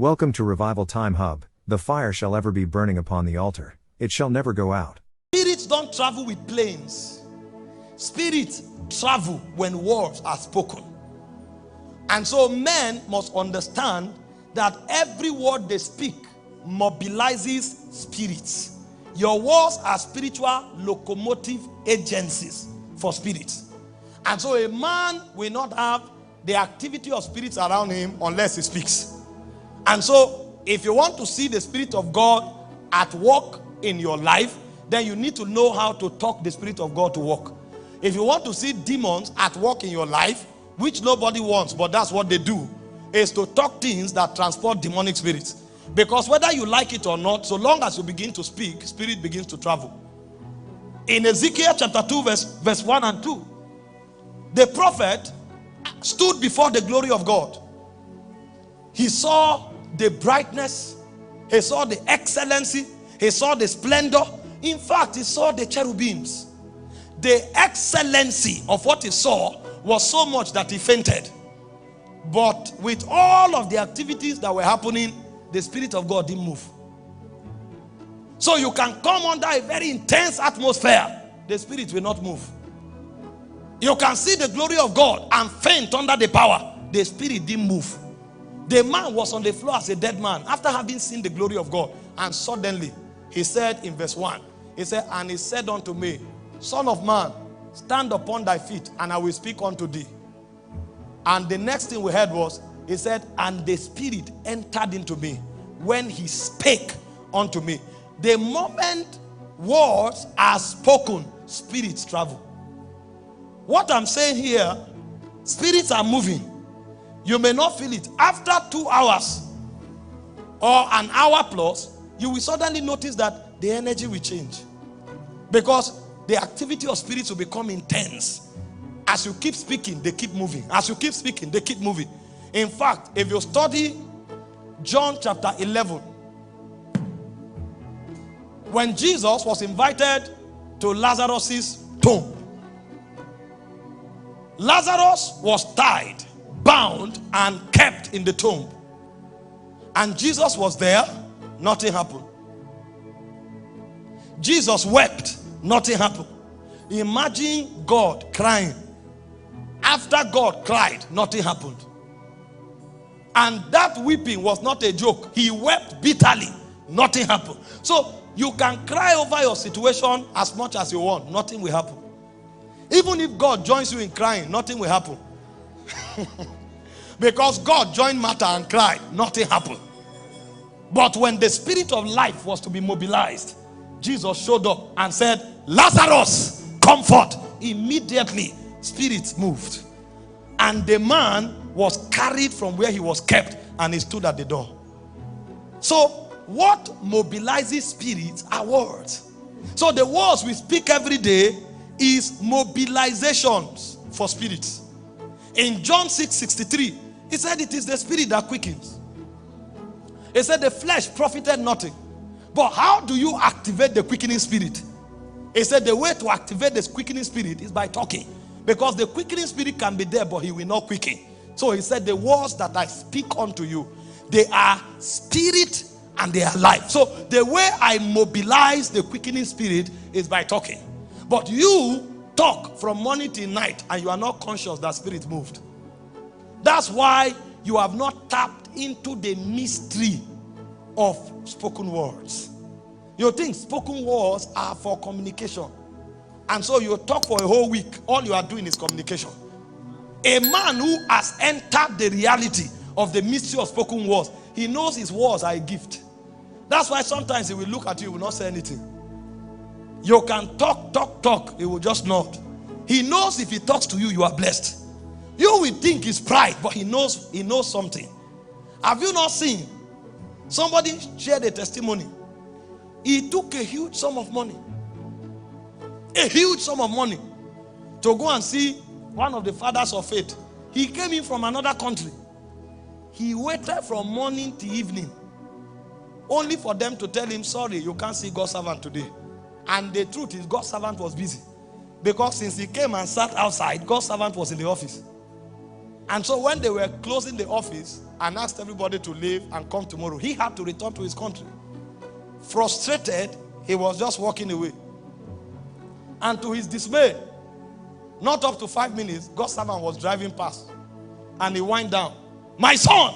Welcome to Revival Time Hub. The fire shall ever be burning upon the altar. It shall never go out. Spirits don't travel with planes. Spirits travel when words are spoken. And so men must understand that every word they speak mobilizes spirits. Your words are spiritual locomotive agencies for spirits. And so a man will not have the activity of spirits around him unless he speaks. And so if you want to see the Spirit of God at work in your life, then you need to know how to talk the Spirit of God to work. If you want to see demons at work in your life, which nobody wants, but that's what they do, is to talk things that transport demonic spirits. Because whether you like it or not, so long as you begin to speak, spirit begins to travel. In Ezekiel chapter 2 verse 1 and 2, the prophet stood before the glory of God. He saw the brightness, he saw the excellency, he saw the splendor. In fact, he saw the cherubims. The excellency of what he saw was so much that he fainted. But with all of the activities that were happening, the Spirit of God didn't move. So you can come under a very intense atmosphere, the Spirit will not move. You can see the glory of God and faint under the power, the Spirit didn't move. The man was on the floor as a dead man after having seen the glory of God. And suddenly, he said in verse 1, he said, and he said unto me, Son of man, stand upon thy feet, and I will speak unto thee. And the next thing we heard was, he said, and the Spirit entered into me when he spake unto me. The moment words are spoken, spirits travel. What I'm saying here, spirits are moving. You may not feel it. After 2 hours or an hour plus, you will suddenly notice that the energy will change. Because the activity of spirits will become intense. As you keep speaking, they keep moving. As you keep speaking, they keep moving. In fact, if you study John chapter 11, when Jesus was invited to Lazarus' tomb, Lazarus was tied, bound, and kept in the tomb. And Jesus was there, nothing happened. Jesus wept, nothing happened. Imagine God crying. After God cried, nothing happened. And that weeping was not a joke. He wept bitterly, nothing happened. So you can cry over your situation as much as you want, nothing will happen. Even if God joins you in crying, nothing will happen. Because God joined Martha and cried, nothing happened. But when the Spirit of life was to be mobilized, Jesus showed up and said, Lazarus, come forth. Immediately, spirits moved. And the man was carried from where he was kept, and he stood at the door. So, what mobilizes spirits are words. So the words we speak every day is mobilizations for spirits. In John 6:63, he said it is the spirit that quickens. He said the flesh profited nothing. But how do you activate the quickening spirit? He said the way to activate the quickening spirit is by talking. Because the quickening spirit can be there, but he will not quicken. So he said the words that I speak unto you, they are spirit and they are life. So the way I mobilize the quickening spirit is by talking. But you talk from morning till night and you are not conscious that spirit moved. That's why you have not tapped into the mystery of spoken words. You think spoken words are for communication. And so you talk for a whole week. All you are doing is communication. A man who has entered the reality of the mystery of spoken words, he knows his words are a gift. That's why sometimes he will look at you, he will not say anything. You can talk, he will just nod. He knows if he talks to you, you are blessed. You will think it's pride, but he knows something. Have you not seen? Somebody shared a testimony. He took a huge sum of money. A huge sum of money to go and see one of the fathers of faith. He came in from another country. He waited from morning to evening, only for them to tell him, sorry, you can't see God's servant today. And the truth is, God's servant was busy. Because since he came and sat outside, God's servant was in the office. And so when they were closing the office and asked everybody to leave and come tomorrow, he had to return to his country. Frustrated, he was just walking away. And to his dismay, not up to 5 minutes, God's servant was driving past. And he wind down. My son!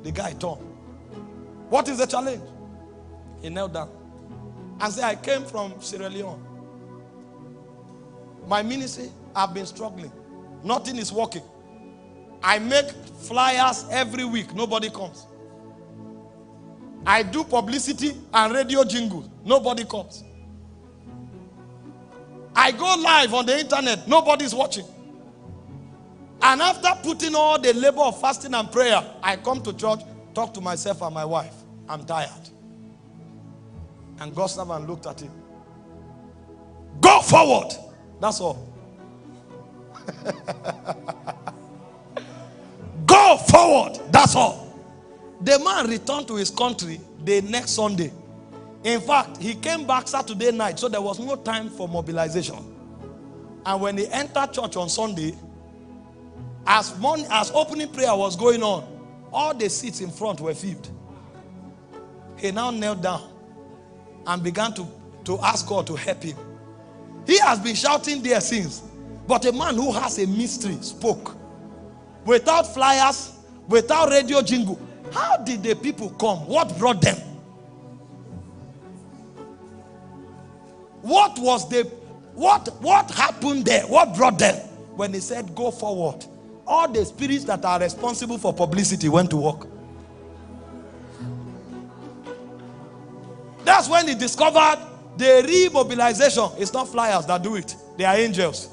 The guy turned. What is the challenge? He knelt down and said, I came from Sierra Leone. My ministry, I've been struggling. Nothing is working. I make flyers every week. Nobody comes. I do publicity and radio jingles. Nobody comes. I go live on the internet. Nobody's watching. And after putting all the labor of fasting and prayer, I come to church, talk to myself and my wife. I'm tired. And God's servant looked at him. Go forward. That's all. Go forward. That's all. The man returned to his country the next Sunday. In fact, he came back Saturday night, so there was no time for mobilization. And when he entered church on Sunday, as opening prayer was going on, all the seats in front were filled. He now knelt down and began to ask God to help him. He has been shouting there since. But a man who has a mystery spoke. Without flyers, without radio jingle. How did the people come? What brought them? What happened there? What brought them? When he said go forward, all the spirits that are responsible for publicity went to work. That's when he discovered the remobilization. It's not flyers that do it. They are angels.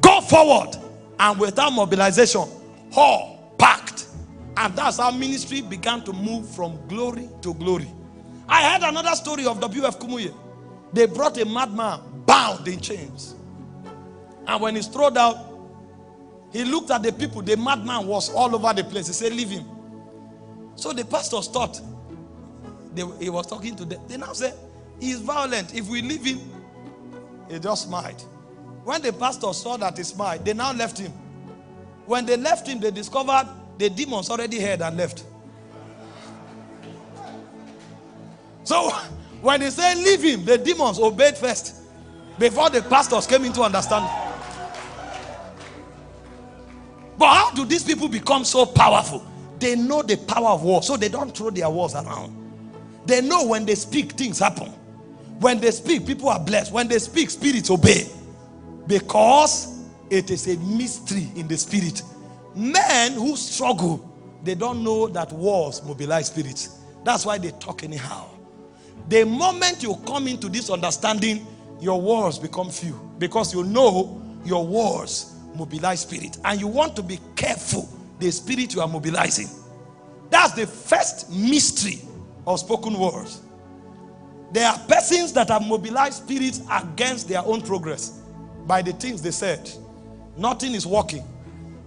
Go forward. And without mobilization, packed. And that's how ministry began to move from glory to glory. I heard another story of W.F Kumuyi. They brought a madman bound in chains. And when he's thrown out, he looked at the people. The madman was all over the place. He said, leave him. So the pastors thought he was talking to them. They now said, he's violent. If we leave him, he just smiled. When the pastor saw that he smiled, they now left him. When they left him, they discovered the demons already heard and left. So when they said leave him, the demons obeyed first before the pastors came into understanding. But how do these people become so powerful? They know the power of war, so they don't throw their words around. They know when they speak, things happen. When they speak, people are blessed. When they speak, spirits obey. Because it is a mystery in the spirit. Men who struggle, they don't know that wars mobilize spirits. That's why they talk anyhow. The moment you come into this understanding, your wars become few. Because you know your wars mobilize spirit. And you want to be careful the spirit you are mobilizing. That's the first mystery of spoken words. There are persons that have mobilized spirits against their own progress by the things they said. Nothing is working.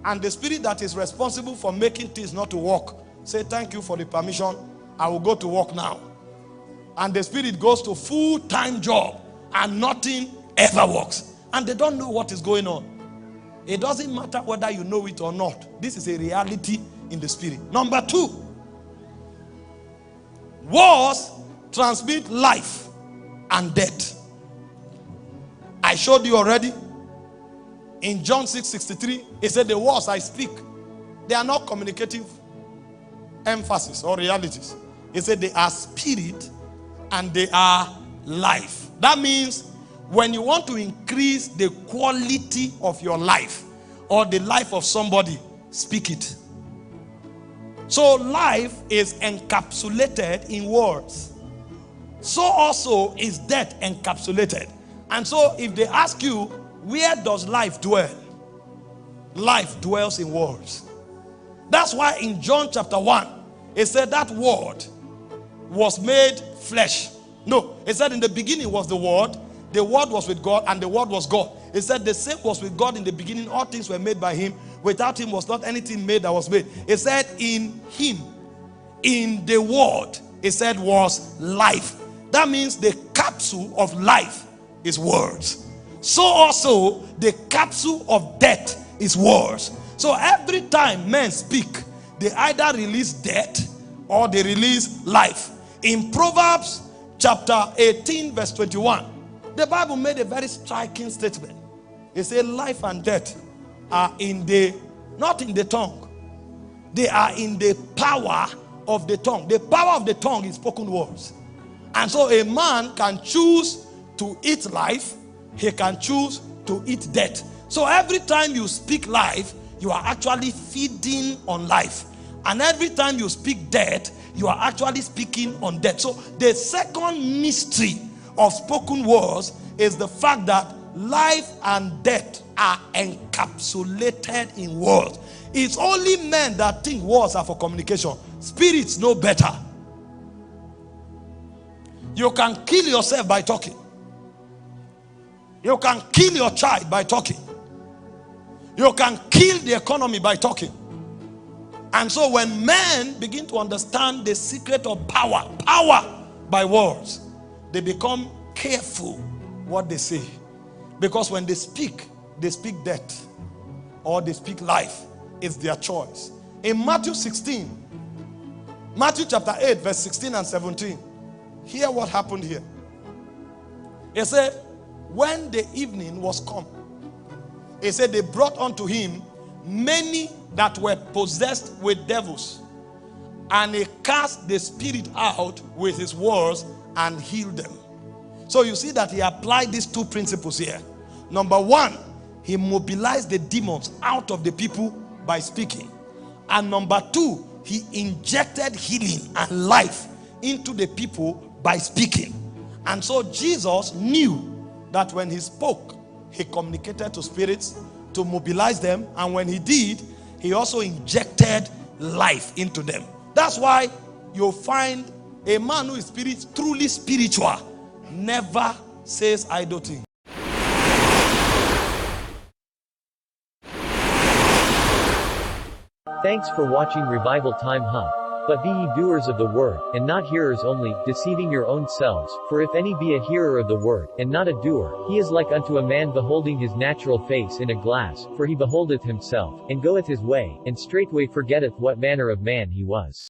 And the spirit that is responsible for making things not to work, say, thank you for the permission. I will go to work now. And the spirit goes to full-time job and nothing ever works. And they don't know what is going on. It doesn't matter whether you know it or not. This is a reality in the spirit. Number 2, wars transmit life and death. I showed you already. In John 6:63, it said the words I speak, they are not communicative emphasis or realities. It said they are spirit and they are life. That means when you want to increase the quality of your life or the life of somebody, speak it. So life is encapsulated in words. So also is death encapsulated. And so if they ask you, where does life dwell? Life dwells in words. That's why in John chapter 1, it said that word was made flesh. No, it said in the beginning was the word was with God, and the word was God. It said the same was with God in the beginning. All things were made by him. Without him was not anything made that was made. It said in him, in the word, it said was life. That means the capsule of life is words. So also the capsule of death is words. So every time men speak, they either release death or they release life. In Proverbs chapter 18 verse 21, the Bible made a very striking statement. It said life and death are not in the tongue. They are in the power of the tongue. The power of the tongue is spoken words. And so a man can choose to eat life. He can choose to eat death. So every time you speak life, you are actually feeding on life. And every time you speak death, you are actually speaking on death. So the second mystery of spoken words is the fact that life and death are encapsulated in words. It's only men that think words are for communication. Spirits know better. You can kill yourself by talking. You can kill your child by talking. You can kill the economy by talking. And so when men begin to understand the secret of power by words, they become careful what they say. Because when they speak death or they speak life. It's their choice. In Matthew chapter 8 verse 16 and 17, hear what happened here. It said, when the evening was come, it said they brought unto him many that were possessed with devils, and he cast the spirit out with his words and healed them. So you see that he applied these two principles here. Number one, he mobilized the demons out of the people by speaking. And number two, he injected healing and life into the people by speaking. And so Jesus knew that when he spoke, he communicated to spirits to mobilize them. And when he did, he also injected life into them. That's why you'll find a man who is truly spiritual never says idle things. Thanks for watching Revival Time Hub. But be ye doers of the word, and not hearers only, deceiving your own selves. For if any be a hearer of the word, and not a doer, he is like unto a man beholding his natural face in a glass. For he beholdeth himself, and goeth his way, and straightway forgetteth what manner of man he was.